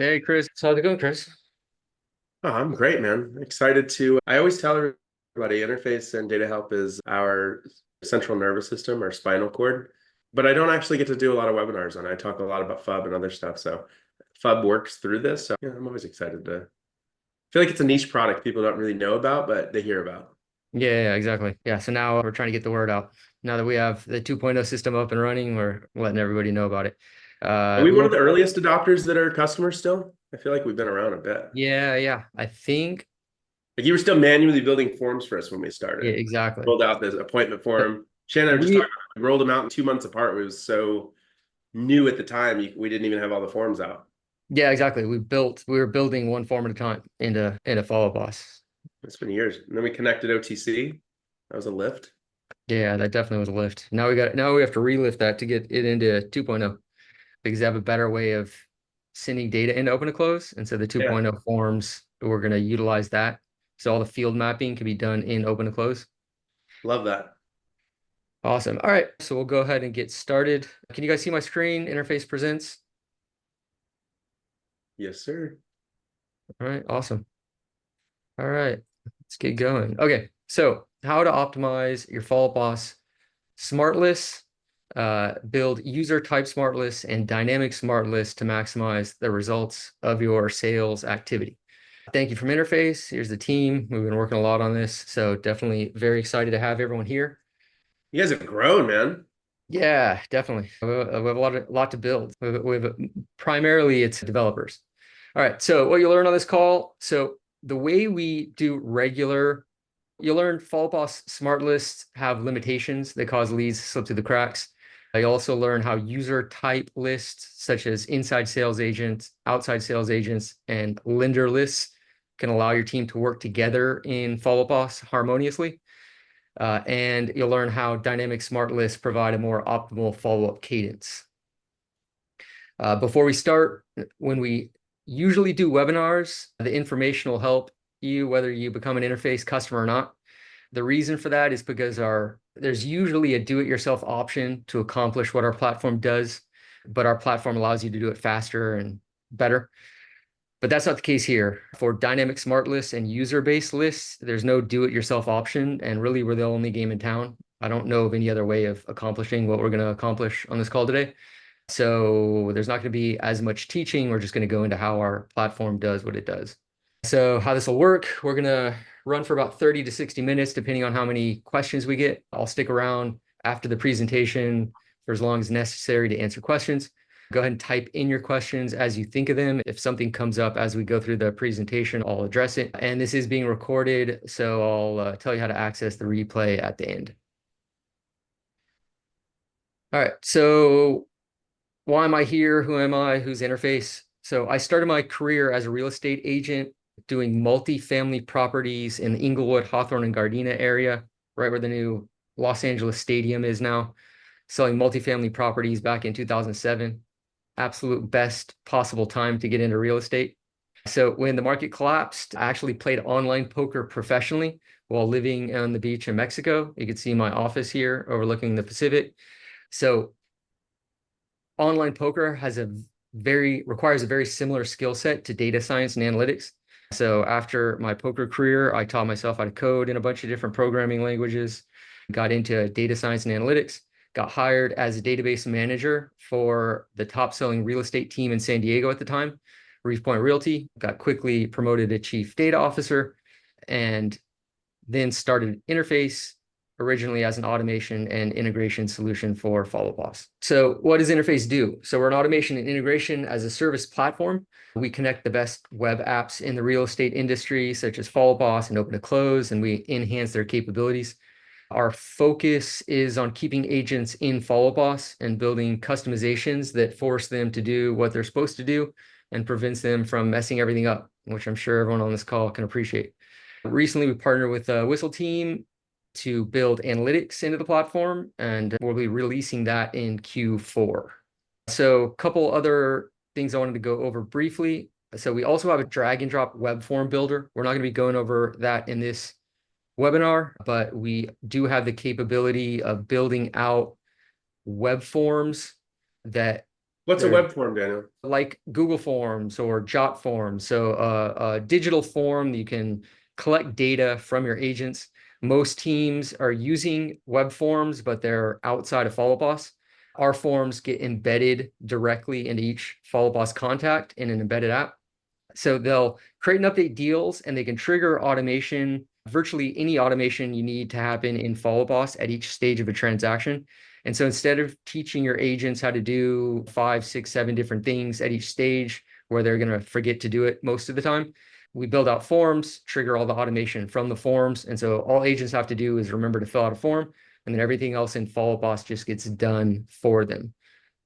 Hey, Chris. How's it going, Chris? Oh, I'm great, man. Excited I always tell everybody interface and data help is our central nervous system, our spinal cord. But I don't actually get to do a lot of webinars on it. I talk a lot about FUB and other stuff. So FUB works through this. So yeah, I'm always excited to feel like it's a niche product people don't really know about, but they hear about. Yeah, exactly. Yeah, so now we're trying to get the word out. Now that we have the 2.0 system up and running, we're letting everybody know about it. Are we We one of won't, the earliest adopters that are customers still? I feel like we've been around a bit. yeah. I think, Like you were still manually building forms for us when we yeah, started. exactly. Rolled out this appointment But form. Shannon and I were just talking we, about, we rolled them out in 2 months apart. It was so new at the time. We didn't even have all the forms out. yeah, exactly. We were building one form at a time into Follow Boss. It's been years. And then we connected OTC. That was a lift. Yeah, that definitely was a lift. Now we have to relift that to get it into 2.0 because they have a better way of sending data into open to close. And so the Yeah, 2.0 forms, we're going to utilize that. So all the field mapping can be done in open to close. love that. Awesome. All right. So we'll go ahead and get started. Can you guys see my screen? Interface presents. Yes, sir. All right. Awesome. All right. Let's get going. Okay. So how to optimize your follow boss smart lists, build user type smart lists and dynamic smart lists to maximize the results of your sales activity. Thank you from Interface. Here's the team. We've been working a lot on this. So definitely very excited to have everyone here. You guys have grown, man. Yeah, definitely. We have a lot to build. We have primarily it's developers. All right. So what you learn on this call. So the way we do regular, you learn Fall Boss smart lists have limitations that cause leads to slip through the cracks. You also learn how user type lists, such as inside sales agents, outside sales agents, and lender lists, can allow your team to work together in Follow Boss harmoniously. And you'll learn how dynamic smart lists provide a more optimal follow-up cadence. Before we start, when we usually do webinars, the information will help you whether you become an interface customer or not. The reason for that is because there's usually a do-it-yourself option to accomplish what our platform does, but our platform allows you to do it faster and better. But that's not the case here. For dynamic smart lists and user-based lists, there's no do-it-yourself option, and really we're the only game in town. I don't know of any other way of accomplishing what we're going to accomplish on this call today. So there's not going to be as much teaching. We're just going to go into how our platform does what it does. So how this will work, we're going to run for about 30 to 60 minutes, depending on how many questions we get. I'll stick around after the presentation for as long as necessary to answer questions. Go ahead and type in your questions as you think of them. If something comes up as we go through the presentation, I'll address it. And this is being recorded, so I'll tell you how to access the replay at the end. All right, so why am I here? Who am I? Who's Interface? So I started my career as a real estate agent doing multi-family properties in the Inglewood, Hawthorne, and Gardena area, right where the new Los Angeles Stadium is now, selling multi-family properties back in 2007. Absolute best possible time to get into real estate. So when the market collapsed, I actually played online poker professionally while living on the beach in Mexico. You can see my office here overlooking the Pacific. So online poker requires a very similar skill set to data science and analytics. So after my poker career, I taught myself how to code in a bunch of different programming languages, got into data science and analytics, got hired as a database manager for the top selling real estate team in San Diego at the time, Reef Point Realty, got quickly promoted to chief data officer, and then started Interface originally as an automation and integration solution for Follow Boss. So what does Interface do? So we're an automation and integration as a service platform. We connect the best web apps in the real estate industry, such as Follow Boss and Open to Close, and we enhance their capabilities. Our focus is on keeping agents in Follow Boss and building customizations that force them to do what they're supposed to do and prevents them from messing everything up, which I'm sure everyone on this call can appreciate. Recently, we partnered with the Whissel team to build analytics into the platform, and we'll be releasing that in Q4. So a couple other things I wanted to go over briefly. So we also have a drag and drop web form builder. We're not going to be going over that in this webinar, but we do have the capability of building out web forms that What's a They're web form, Daniel? like Google Forms or Jot Forms. So a digital form, you can collect data from your agents. Most teams are using web forms, but they're outside of Follow Boss. Our forms get embedded directly into each Follow Boss contact in an embedded app. So they'll create and update deals and they can trigger automation, virtually any automation you need to happen in Follow Boss at each stage of a transaction. And so instead of teaching your agents how to do 5, 6, 7 different things at each stage where they're going to forget to do it most of the time, we build out forms, trigger all the automation from the forms. And so all agents have to do is remember to fill out a form, and then everything else in Follow Boss just gets done for them.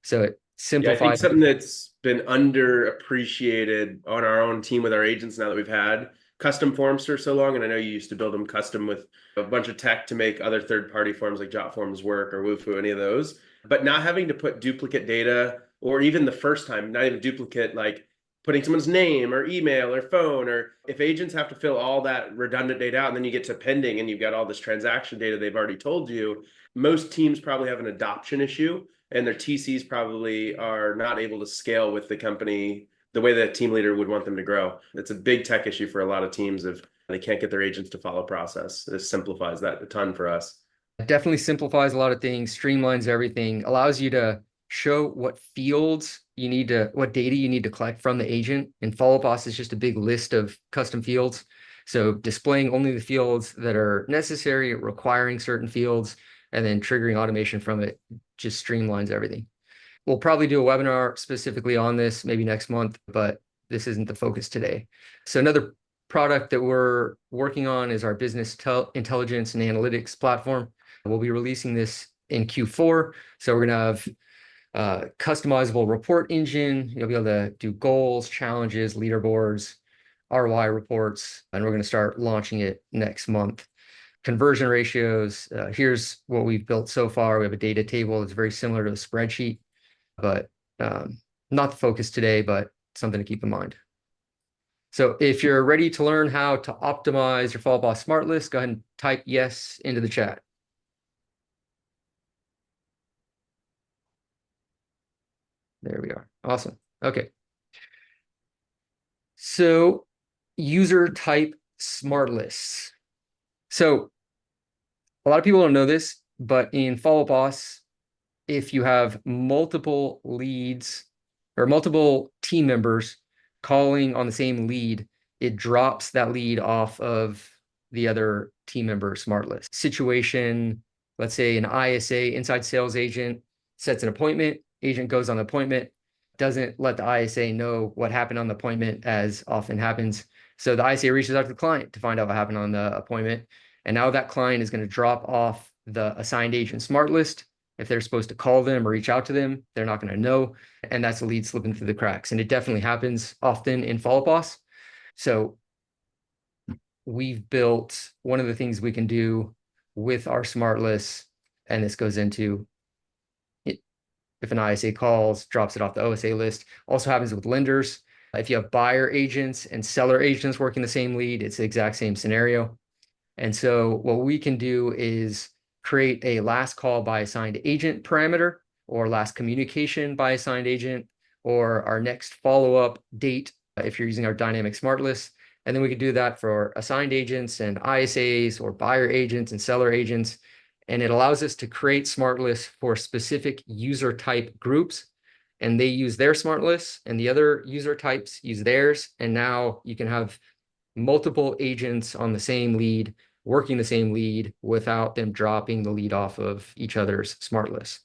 So it Yeah, I think simplifies. something that's been underappreciated on our own team with our agents now that we've had custom forms for so long, and I know you used to build them custom with a bunch of tech to make other third-party forms like JotForms work or Wufoo, any of those, but not having to put duplicate data, or even the first time, not even duplicate, like putting someone's name or email or phone, or if agents have to fill all that redundant data out and then you get to pending and you've got all this transaction data they've already told you, most teams probably have an adoption issue and their TCs probably are not able to scale with the company the way that team leader would want them to grow. It's a big tech issue for a lot of teams if they can't get their agents to follow process. This simplifies that a ton for us. It definitely simplifies a lot of things, streamlines everything, allows you to show what fields you need to, what data you need to collect from the agent. And Follow Boss is just a big list of custom fields. So displaying only the fields that are necessary, requiring certain fields, and then triggering automation from it just streamlines everything. We'll probably do a webinar specifically on this maybe next month, but this isn't the focus today. So another product that we're working on is our business intelligence and analytics platform. We'll be releasing this in Q4. So we're going to have customizable report engine. You'll be able to do goals, challenges, leaderboards, ROI reports, and we're going to start launching it next month. Conversion ratios. Here's what we've built so far. We have a data table that's very similar to a spreadsheet, but not the focus today, but something to keep in mind. So if you're ready to learn how to optimize your Follow Boss Smart List, go ahead and type yes into the chat. There we are. Awesome. Okay. So user type smart lists. So a lot of people don't know this, but in Follow Boss, if you have multiple leads or multiple team members calling on the same lead, it drops that lead off of the other team member smart list. Situation, let's say an ISA, inside sales agent, sets an appointment, agent goes on the appointment, doesn't let the ISA know what happened on the appointment, as often happens. So the ISA reaches out to the client to find out what happened on the appointment. And now that client is going to drop off the assigned agent smart list. If they're supposed to call them or reach out to them, they're not going to know. And that's a lead slipping through the cracks. And it definitely happens often in Follow Boss. So we've built one of the things we can do with our smart lists, and this goes into it, if an ISA calls, drops it off the OSA list. Also happens with lenders. If you have buyer agents and seller agents working the same lead, it's the exact same scenario. And so what we can do is create a last call by assigned agent parameter, or last communication by assigned agent, or our next follow-up date if you're using our dynamic smart list. And then we could do that for assigned agents and ISAs, or buyer agents and seller agents. And it allows us to create smart lists for specific user type groups. And they use their smart lists and the other user types use theirs. And now you can have multiple agents on the same lead, working the same lead without them dropping the lead off of each other's smart lists.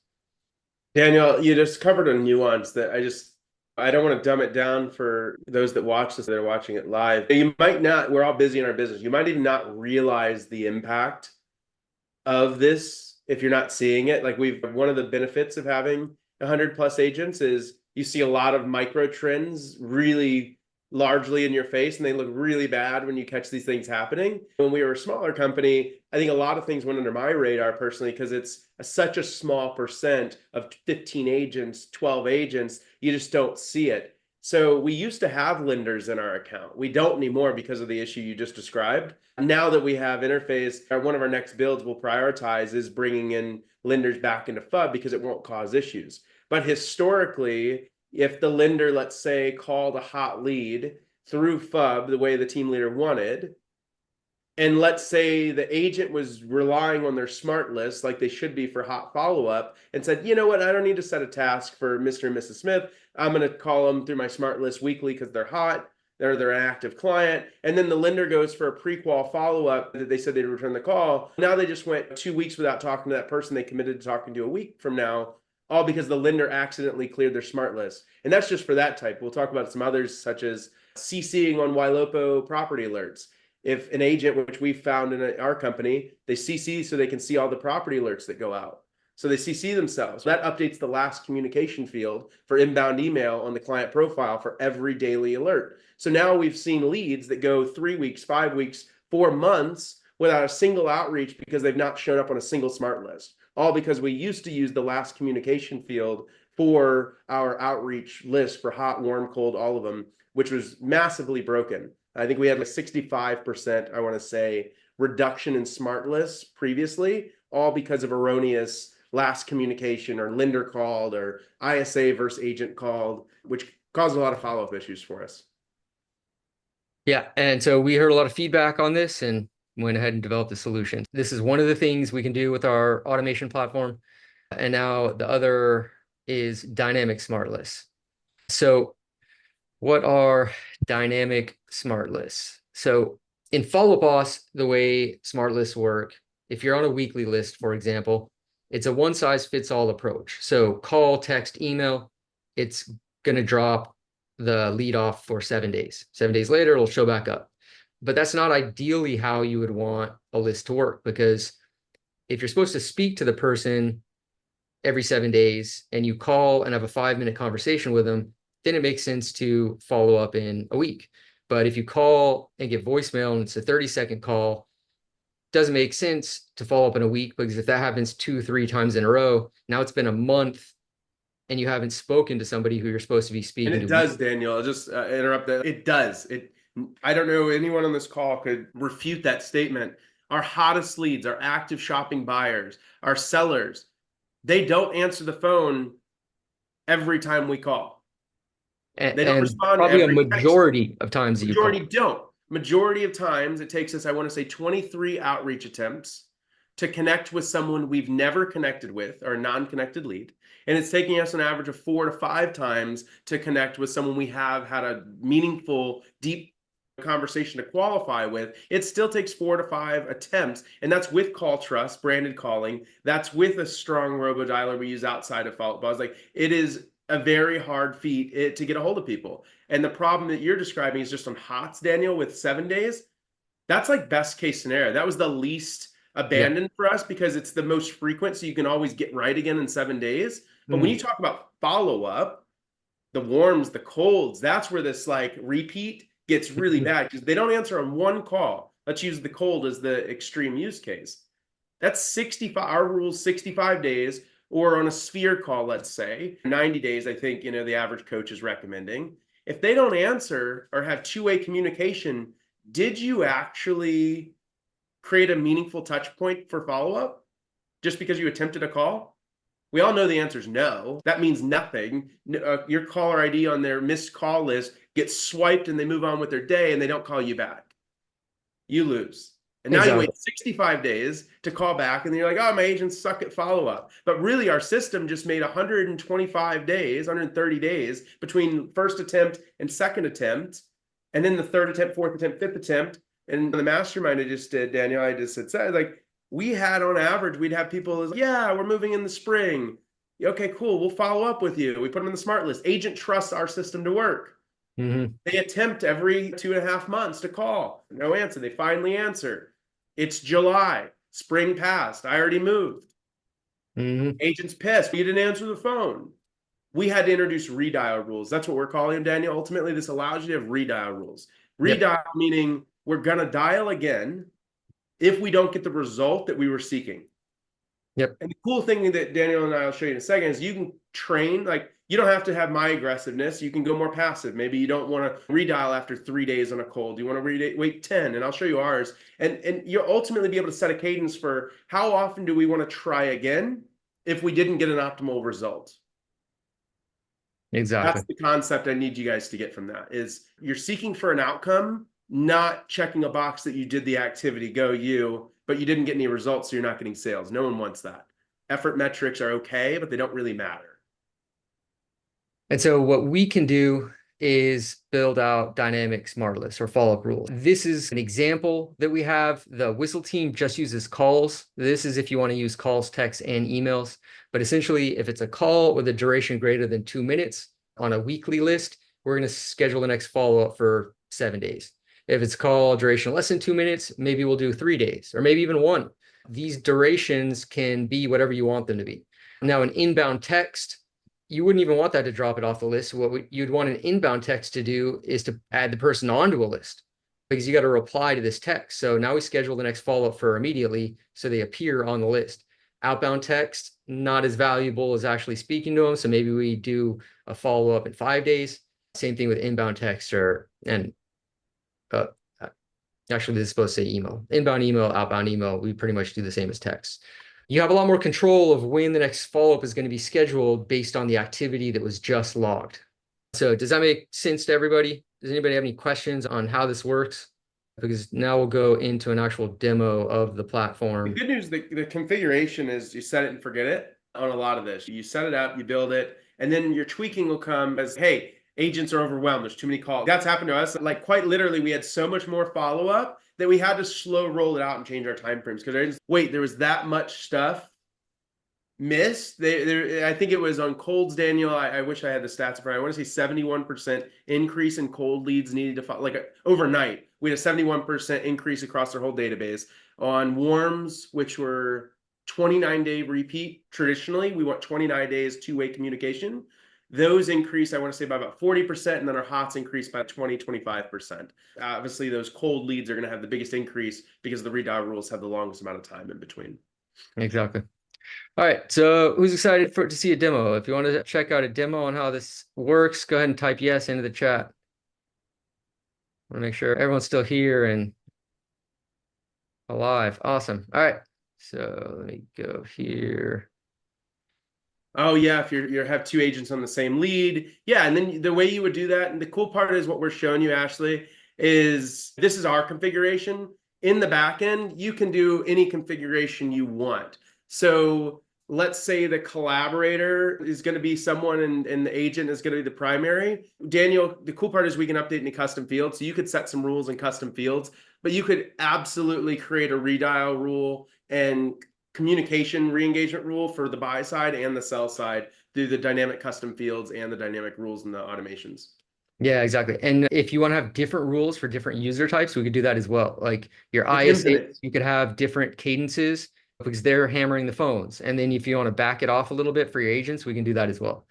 Daniel, you just covered a nuance that I don't want to dumb it down for those that watch this, that are watching it live. You might not, we're all busy in our business. You might even not realize the impact of this if you're not seeing it. Like one of the benefits of having 100+ agents is you see a lot of micro trends really largely in your face, and they look really bad when you catch these things happening. When we were a smaller company, I think a lot of things went under my radar personally because it's such a small percent of 15 agents, 12 agents, you just don't see it. So we used to have lenders in our account. We don't anymore because of the issue you just described. Now that we have interface, one of our next builds we'll prioritize is bringing in lenders back into FUB because it won't cause issues. But historically, if the lender, let's say, called a hot lead through FUB the way the team leader wanted, and let's say the agent was relying on their smart list like they should be for hot follow-up and said, you know what, I don't need to set a task for Mr. and Mrs. Smith. I'm going to call them through my smart list weekly because they're hot. They're an active client. And then the lender goes for a pre-qual follow-up that they said they'd return the call. Now they just went 2 weeks without talking to that person they committed to talking to a week from now, all because the lender accidentally cleared their smart list. And that's just for that type. We'll talk about some others, such as CCing on YLOPO property alerts. If an agent, which we found in our company, they CC so they can see all the property alerts that go out. So they CC themselves. That updates the last communication field for inbound email on the client profile for every daily alert. So now we've seen leads that go 3 weeks, 5 weeks, 4 months without a single outreach because they've not shown up on a single smart list. All because we used to use the last communication field for our outreach list for hot, warm, cold, all of them, which was massively broken. I think we had like 65%, I want to say, reduction in smart lists previously, all because of erroneous last communication or lender called or ISA versus agent called, which caused a lot of follow-up issues for us. Yeah. And so we heard a lot of feedback on this and went ahead and developed a solution. This is one of the things we can do with our automation platform. And now the other is dynamic smart lists. So what are dynamic smart lists? So in Follow Boss, the way smart lists work, if you're on a weekly list, for example, it's a one size fits all approach. So call, text, email, it's going to drop the lead off for 7 days. 7 days later, it'll show back up. But that's not ideally how you would want a list to work, because if you're supposed to speak to the person every 7 days and you call and have a 5-minute conversation with them, then it makes sense to follow up in a week. But if you call and get voicemail and it's a 30-second call, doesn't make sense to follow up in a week, because if that happens 2-3 times in a row, now it's been a month and you haven't spoken to somebody who you're supposed to be speaking to. And it does, Daniel. I'll just interrupt that. It does. I don't know anyone on this call could refute that statement. Our hottest leads, our active shopping buyers, our sellers, they don't answer the phone every time we call. They don't respond probably a every majority of times that you call. Majority don't. Majority of times it takes us, I want to say, 23 outreach attempts to connect with someone we've never connected with, or a non-connected lead. And it's taking us an average of 4 to 5 times to connect with someone we have had a meaningful, deep conversation to qualify with. It still takes 4 to 5 attempts, and that's with Call Trust, branded calling. That's with a strong robo-dialer we use outside of Follow Buzz. Like, it is a very hard feat to get a hold of people. And the problem that you're describing is just on HOTS, Daniel, with 7 days. That's like best case scenario. That was the least abandoned for us because it's the most frequent, so you can always get right again in 7 days. But when you talk about follow-up, the warms, the colds, that's where this like repeat gets really bad, because they don't answer on one call. Let's use the cold as the extreme use case. That's 65, our rule is 65 days, or on a sphere call, let's say 90 days, I think, the average coach is recommending. If they don't answer or have two-way communication, did you actually create a meaningful touch point for follow-up just because you attempted a call? We all know the answer is no. That means nothing. Your caller ID on their missed call list gets swiped and they move on with their day and they don't call you back. You lose. And now you wait 65 days to call back, and then you're like, oh, my agents suck at follow-up. But really, our system just made 125 days, 130 days between first attempt and second attempt, and then the third attempt, fourth attempt, fifth attempt. And the mastermind I just did, Daniel, I just said, like, we had on average, we'd have people, like, yeah, we're moving in the spring. Okay, cool. We'll follow up with you. We put them in the smart list. Agent trusts our system to work. They attempt every 2.5 months to call. No answer. They finally answer. It's July. Spring passed. I already moved. Agent's pissed. You didn't answer the phone. We had to introduce redial rules. That's what we're calling them, Daniel. Ultimately, this allows you to have redial rules. Redial meaning we're going to dial again if we don't get the result that we were seeking. And the cool thing that Daniel and I will show you in a second is you can train, like, You don't have to have my aggressiveness. You can go more passive. Maybe you don't want to redial after 3 days on a cold. You want to wait 10, and I'll show you ours. And you'll ultimately be able to set a cadence for how often do we want to try again if we didn't get an optimal result. Exactly. That's the concept I need you guys to get from that is you're seeking for an outcome, not checking a box that you did the activity, go you, but you didn't get any results, so you're not getting sales. No one wants that. Effort metrics are okay, but they don't really matter. And so what we can do is build out dynamic smart lists or follow-up rules. This is an example that we have. The Whissel team just uses calls. This is if you want to use calls, texts, and emails. But essentially, if it's a call with a duration greater than 2 minutes on a weekly list, we're going to schedule the next follow-up for 7 days. If it's call duration less than 2 minutes, maybe we'll do 3 days or maybe even 1. These durations can be whatever you want them to be. Now, an inbound text, you wouldn't even want that to drop it off the list. What you'd want an inbound text to do is to add the person onto a list because you got to reply to this text. So now we schedule the next follow-up for immediately so they appear on the list. Outbound text, not as valuable as actually speaking to them. So maybe we do a follow-up in 5 days. Same thing with inbound text and actually this is supposed to say email. Inbound email, outbound email, we pretty much do the same as text. You have a lot more control of when the next follow-up is going to be scheduled based on the activity that was just logged. So does that make sense to everybody? Does anybody have any questions on how this works? Because now we'll go into an actual demo of the platform. The good news, the configuration is you set it and forget it on a lot of this. You set it up, you build it, and then your tweaking will come as, hey, agents are overwhelmed. There's too many calls. That's happened to us. Like quite literally, we had so much more follow-up that we had to slow roll it out and change our timeframes because there was that much stuff missed. I think it was on colds, Daniel. I wish I had the stats for. I want to say 71% increase in cold leads needed to follow, like overnight. We had a 71% increase across our whole database. On warms, which were 29-day repeat. Traditionally, we want 29 days two-way communication. Those increased, I want to say, by about 40%, and then our hots increased by 25%. Obviously, those cold leads are going to have the biggest increase because the redial rules have the longest amount of time in between. Exactly. All right, so who's excited to see a demo? If you want to check out a demo on how this works, go ahead and type yes into the chat. I want to make sure everyone's still here and alive. Awesome. All right, so let me go here. Oh yeah, if you have two agents on the same lead. Yeah, and then the way you would do that, and the cool part is what we're showing you, Ashley, is this is our configuration. In the back end, you can do any configuration you want. So let's say the collaborator is going to be someone and the agent is going to be the primary. Daniel, the cool part is we can update any custom fields. So you could set some rules in custom fields, but you could absolutely create a redial rule and communication re-engagement rule for the buy side and the sell side through the dynamic custom fields and the dynamic rules and the automations. Yeah, exactly. And if you want to have different rules for different user types, we could do that as well. Like your It's ISA, infinite. you could have different cadences because they're hammering the phones. And then if you want to back it off a little bit for your agents, we can do that as well.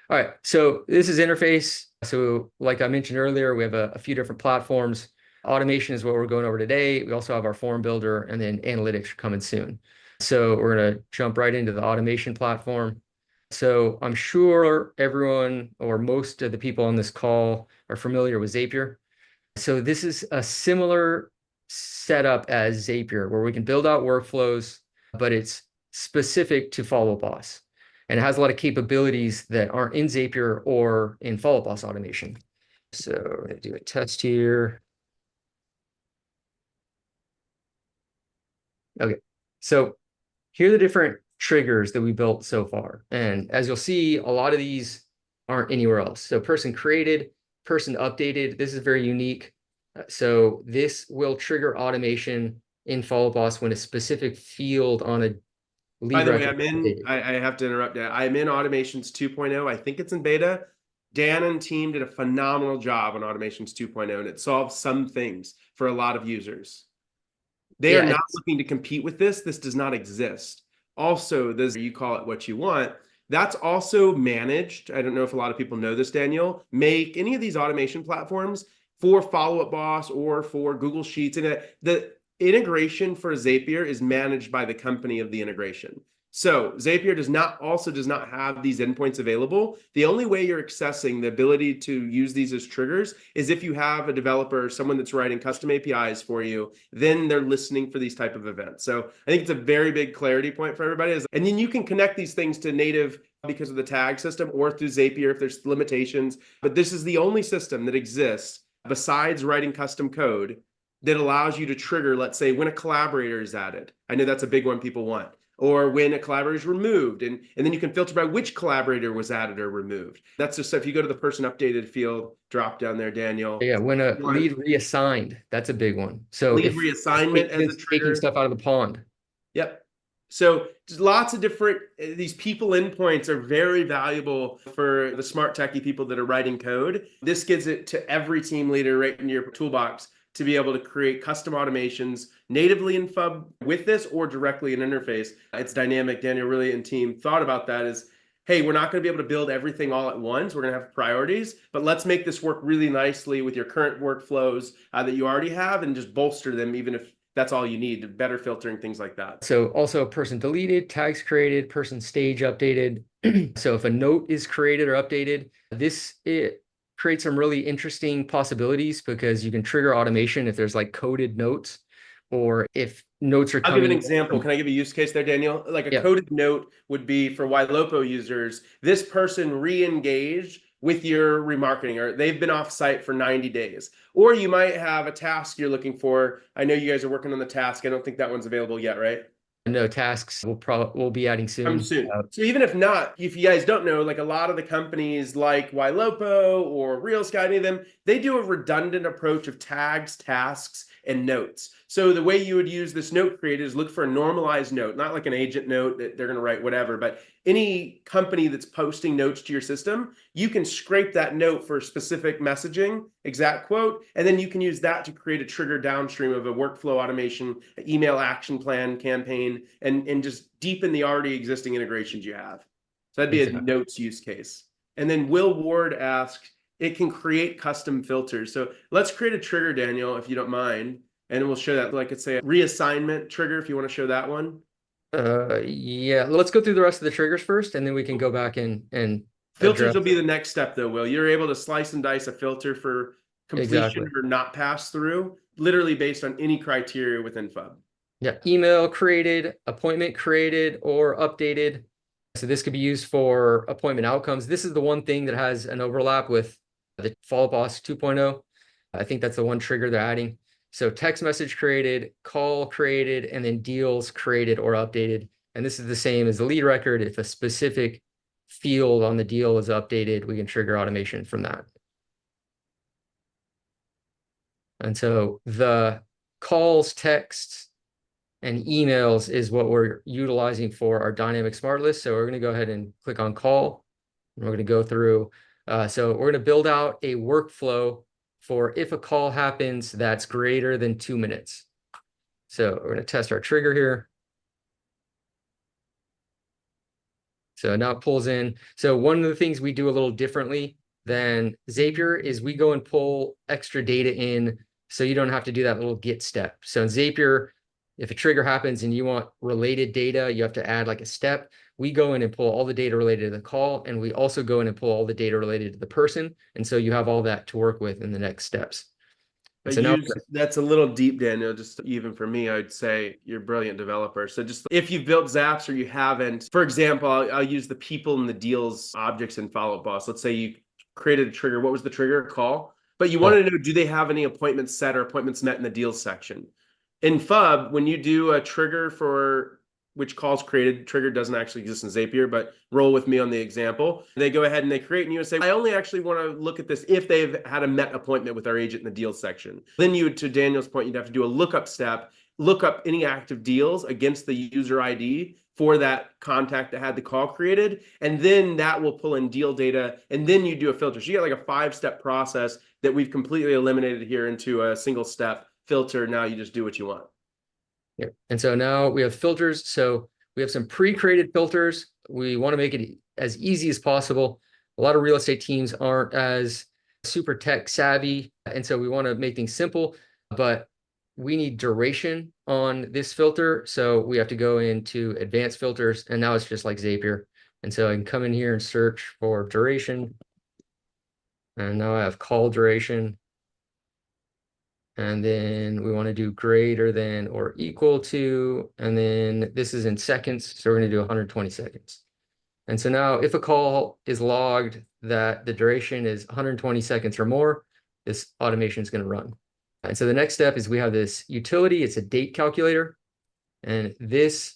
All right, so this is interface. So like I mentioned earlier, we have a few different platforms. Automation is what we're going over today. We also have our form builder and then analytics coming soon. So we're going to jump right into the automation platform. So I'm sure everyone or most of the people on this call are familiar with Zapier. So this is a similar setup as Zapier where we can build out workflows, but it's specific to Follow Boss. And it has a lot of capabilities that aren't in Zapier or in Follow Boss automation. So we're going to do a test here. Okay, so here are the different triggers that we built so far. And as you'll see, a lot of these aren't anywhere else. So person created, person updated. This is very unique. So this will trigger automation in Follow Boss when a specific field on a lead By the way, record. I have to interrupt that. I'm in Automations 2.0. I think it's in beta. Dan and team did a phenomenal job on Automations 2.0, and it solves some things for a lot of users. They are not looking to compete with this. This does not exist. Also, this, you call it what you want, that's also managed. I don't know if a lot of people know this, Daniel. Make any of these automation platforms for Follow Up Boss or for Google Sheets. And the integration for Zapier is managed by the company of the integration. So Zapier does not have these endpoints available. The only way you're accessing the ability to use these as triggers is if you have a developer or someone that's writing custom APIs for you, then they're listening for these type of events. So I think it's a very big clarity point for everybody. And then you can connect these things to native because of the tag system or through Zapier if there's limitations. But this is the only system that exists besides writing custom code that allows you to trigger, let's say, when a collaborator is added. I know that's a big one people want. Or when a collaborator is removed, and then you can filter by which collaborator was added or removed. That's just, so if you go to the person updated field, drop down there, Daniel. Yeah, when a lead reassigned, that's a big one. So Lead if reassignment as a taking trigger. stuff out of the pond. Yep. So just lots of different, these people endpoints are very valuable for the smart techie people that are writing code. This gives it to every team leader right in your toolbox to be able to create custom automations natively in FUB with this or directly in interface. It's dynamic. Daniel really and team thought about that is, hey, we're not going to be able to build everything all at once. We're going to have priorities, but let's make this work really nicely with your current workflows that you already have and just bolster them, even if that's all you need, better filtering, things like that. So also person deleted, tags created, person stage updated. So if a note is created or updated, it creates some really interesting possibilities because you can trigger automation if there's like coded notes or if notes are I'll coming. give an example. Can I give a use case there, Daniel? Like a coded note would be for Ylopo users, this person re-engaged with your remarketing, or they've been off site for 90 days. Or you might have a task you're looking for. I know you guys are working on the task. I don't think that one's available yet, right? No, tasks we'll be adding soon. Soon. So even if not, if you guys don't know, like a lot of the companies like Ylopo or Real Sky, any of them, they do a redundant approach of tags, tasks, and notes. So the way you would use this note creator is look for a normalized note, not like an agent note that they're going to write whatever, but any company that's posting notes to your system, you can scrape that note for specific messaging, exact quote, and then you can use that to create a trigger downstream of a workflow automation, email action plan, campaign, and just deepen the already existing integrations you have. So that'd be a notes use case. And then Will Ward asks, it can create custom filters. So let's create a trigger, Daniel, if you don't mind. And we'll show that, like it's a reassignment trigger, if you want to show that one. Yeah, let's go through the rest of the triggers first, and then we can go back and filters will be the next step, though, Will. You're able to slice and dice a filter for completion or not pass through, literally based on any criteria within FUB. Yeah, email created, appointment created or updated. So this could be used for appointment outcomes. This is the one thing that has an overlap with the Follow Boss 2.0. I think that's the one trigger they're adding. So text message created, call created, and then deals created or updated. And this is the same as the lead record. If a specific field on the deal is updated, we can trigger automation from that. And so the calls, texts, and emails is what we're utilizing for our dynamic smart list. So we're going to go ahead and click on call. And we're going to go through. So we're going to build out a workflow for if a call happens that's greater than 2 minutes. So we're going to test our trigger here. So now it pulls in. So one of the things we do a little differently than Zapier is we go and pull extra data in so you don't have to do that little get step. So in Zapier, if a trigger happens and you want related data, you have to add like a step. We go in and pull all the data related to the call, and we also go in and pull all the data related to the person. And so you have all that to work with in the next steps. So now that's a little deep, Daniel, just even for me, I'd say you're a brilliant developer. So just if you've built Zaps or you haven't, for example, I'll use the people and the deals objects in Follow Boss. Let's say you created a trigger. What was the trigger? Call. But you wanted to know, do they have any appointments set or appointments met in the deals section? In FUB, when you do a trigger for which calls created, trigger doesn't actually exist in Zapier, but roll with me on the example. They go ahead and they create, and you would say, I only actually want to look at this if they've had a met appointment with our agent in the deals section. Then you would, to Daniel's point, you'd have to do a lookup step, look up any active deals against the user ID for that contact that had the call created. And then that will pull in deal data. And then you do a filter. So you get like a 5-step process that we've completely eliminated here into a single step filter. Now you just do what you want. Yeah. And so now we have filters. So we have some pre-created filters. We want to make it as easy as possible. A lot of real estate teams aren't as super tech savvy. And so we want to make things simple, but we need duration on this filter. So we have to go into advanced filters, and now it's just like Zapier. And so I can come in here and search for duration. And now I have call duration. And then we want to do greater than or equal to, and then this is in seconds. So we're going to do 120 seconds. And so now if a call is logged that the duration is 120 seconds or more, this automation is going to run. And so the next step is we have this utility. It's a date calculator. And this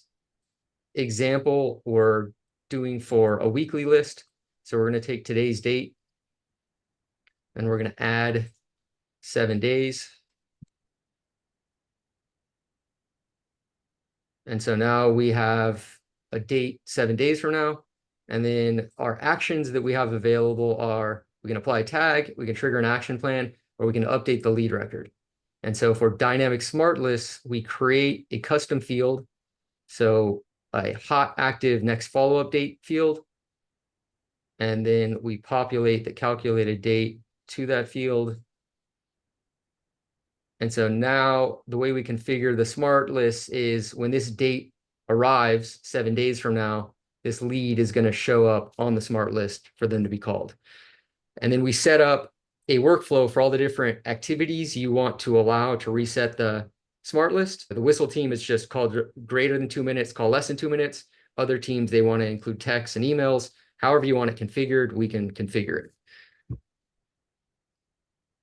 example we're doing for a weekly list. So we're going to take today's date and we're going to add 7 days. And so now we have a date 7 days from now. And then our actions that we have available are, we can apply a tag, we can trigger an action plan, or we can update the lead record. And so for dynamic smart lists, we create a custom field. So a hot active next follow-up date field. And then we populate the calculated date to that field. And so now the way we configure the smart list is when this date arrives 7 days from now, this lead is going to show up on the smart list for them to be called. And then we set up a workflow for all the different activities you want to allow to reset the smart list. The Whissel team is just called greater than 2 minutes, call less than 2 minutes. Other teams, they want to include texts and emails. However you want it configured, we can configure it.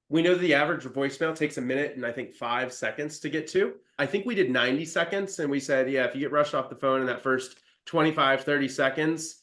We know that the average voicemail takes a minute and I think 5 seconds to get to. I think we did 90 seconds and we said, yeah, if you get rushed off the phone in that first 25, 30 seconds,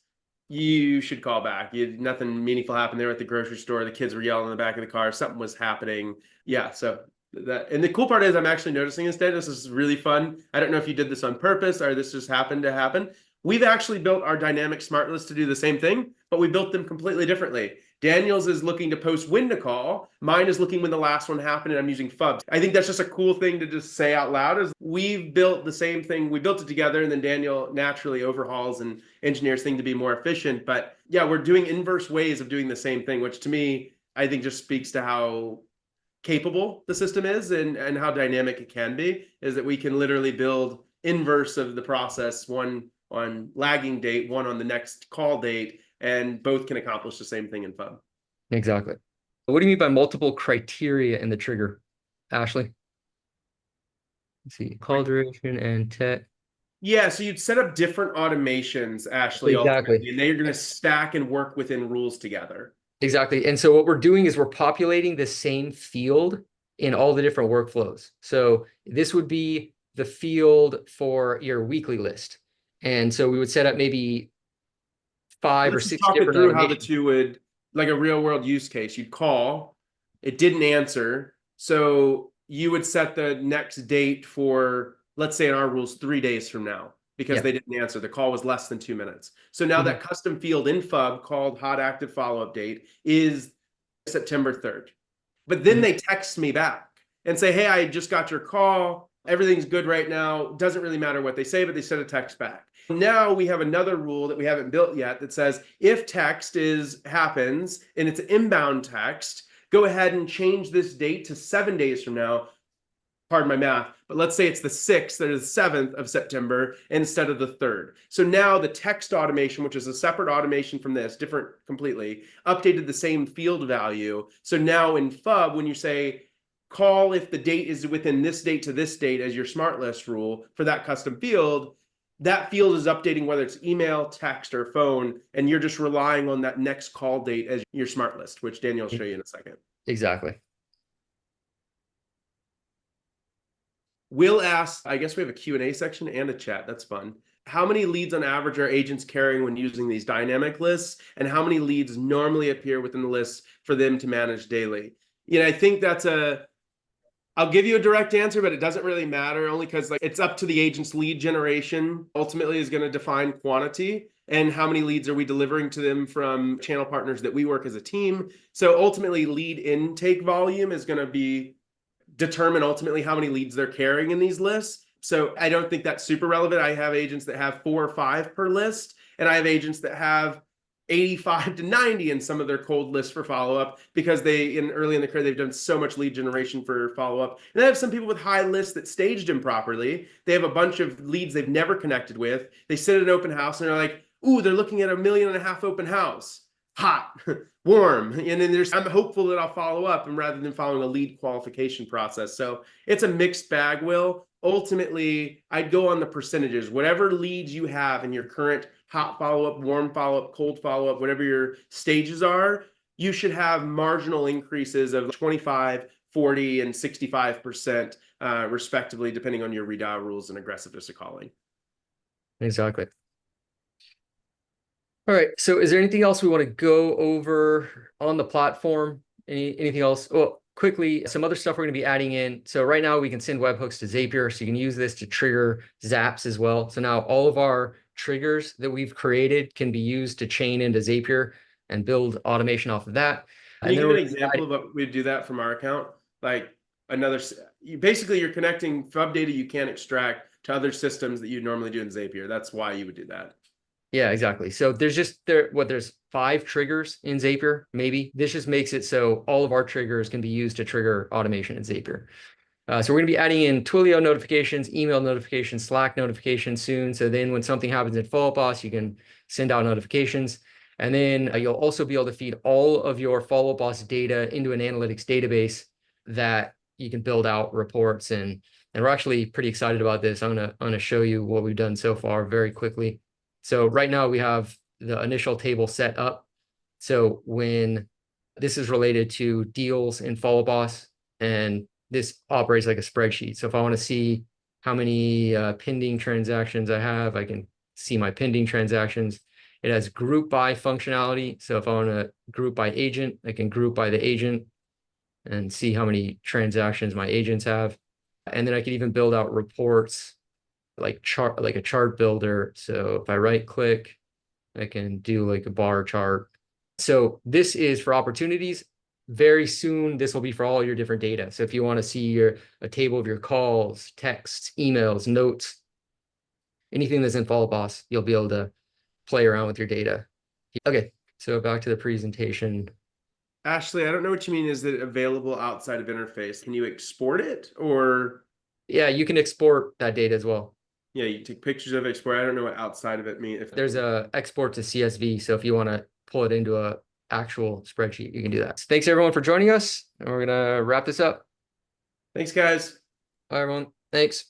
you should call back. Nothing meaningful happened there at the grocery store. The kids were yelling in the back of the car. Something was happening. Yeah, so that, and the cool part is I'm actually noticing instead, this is really fun. I don't know if you did this on purpose or this just happened to happen. We've actually built our dynamic smart list to do the same thing, but we built them completely differently. Daniel's is looking to post when to call. Mine is looking when the last one happened, and I'm using FUBs. I think that's just a cool thing to just say out loud is we've built the same thing. We built it together, and then Daniel naturally overhauls and engineers things to be more efficient. But yeah, we're doing inverse ways of doing the same thing, which to me, I think just speaks to how capable the system is and how dynamic it can be, is that we can literally build inverse of the process, one on lagging date, one on the next call date, and both can accomplish the same thing in FUB. Exactly. What do you mean by multiple criteria in the trigger, Ashley? Let's see, call duration and text. Yeah, so you'd set up different automations, Ashley, Exactly. ultimately, and they're going to stack and work within rules together. Exactly. And so what we're doing is we're populating the same field in all the different workflows. So this would be the field for your weekly list. And so we would set up maybe 5 or 6 talk it different through how the automations. two would, like a real world use case. You'd call, it didn't answer. So you would set the next date for, let's say in our rules, 3 days from now, because they didn't answer. The call was less than 2 minutes. So now that custom field in FUB called hot active follow-up date is September 3rd. But then they text me back and say, hey, I just got your call. Everything's good right now. Doesn't really matter what they say, but they sent a text back. Now we have another rule that we haven't built yet that says if text happens and it's inbound text, go ahead and change this date to 7 days from now. Pardon my math, but let's say it's the 6th or the 7th of September instead of the 3rd. So now the text automation, which is a separate automation from this, different completely, updated the same field value. So now in FUB, when you say call if the date is within this date to this date as your smart list rule for that custom field, that field is updating whether it's email, text, or phone, and you're just relying on that next call date as your smart list, which Daniel will show you in a second. Exactly. Will ask, I guess we have a Q&A section and a chat. That's fun. How many leads on average are agents carrying when using these dynamic lists? And how many leads normally appear within the list for them to manage daily? You know, I think that's I'll give you a direct answer, but it doesn't really matter, only because like it's up to the agent's lead generation ultimately is going to define quantity and how many leads are we delivering to them from channel partners that we work as a team. So ultimately lead intake volume is going to determine ultimately how many leads they're carrying in these lists. So I don't think that's super relevant. I have agents that have 4 or 5 per list, and I have agents that have 85 to 90 in some of their cold lists for follow-up because early in the career they've done so much lead generation for follow-up. And I have some people with high lists that staged improperly. They have a bunch of leads they've never connected with. They sit at an open house and they're like, ooh, they're looking at 1.5 million open house. Hot, warm. And then I'm hopeful that I'll follow up, and rather than following a lead qualification process. So it's a mixed bag, Will. Ultimately, I'd go on the percentages. Whatever leads you have in your current hot follow-up, warm follow-up, cold follow-up, whatever your stages are, you should have marginal increases of 25, 40, and 65%, respectively, depending on your redial rules and aggressiveness of calling. Exactly. All right. So is there anything else we want to go over on the platform? Anything else? Well, quickly, some other stuff we're going to be adding in. So right now we can send webhooks to Zapier. So you can use this to trigger zaps as well. So now all of our triggers that we've created can be used to chain into Zapier and build automation off of that. Can you give an example of what we do that from our account? Like basically you're connecting FUB data you can't extract to other systems that you normally do in Zapier. That's why you would do that. Yeah, exactly. So there's 5 triggers in Zapier, maybe. This just makes it so all of our triggers can be used to trigger automation in Zapier. So we're going to be adding in Twilio notifications, email notifications, Slack notifications soon. So then when something happens in Follow Up Boss, you can send out notifications. And then you'll also be able to feed all of your Follow Up Boss data into an analytics database that you can build out reports. And we're actually pretty excited about this. I'm gonna show you what we've done so far very quickly. So right now we have the initial table set up. So when this is related to deals in Follow Up Boss, and this operates like a spreadsheet. So if I want to see how many pending transactions I have, I can see my pending transactions. It has group by functionality. So if I want to group by agent, I can group by the agent and see how many transactions my agents have. And then I can even build out reports like a chart builder. So if I right click, I can do like a bar chart. So this is for opportunities. Very soon, this will be for all your different data. So if you want to see a table of your calls, texts, emails, notes, anything that's in Follow Up Boss, you'll be able to play around with your data. Okay, so back to the presentation. Ashley, I don't know what you mean. Is it available outside of interface? Can you export it, or? Yeah, you can export that data as well. Yeah, you take pictures of it, export. I don't know what outside of it means. There's a export to CSV. So if you want to pull it into a actual spreadsheet, you can do that. Thanks everyone for joining us. And we're going to wrap this up. Thanks, guys. Bye, everyone. Thanks.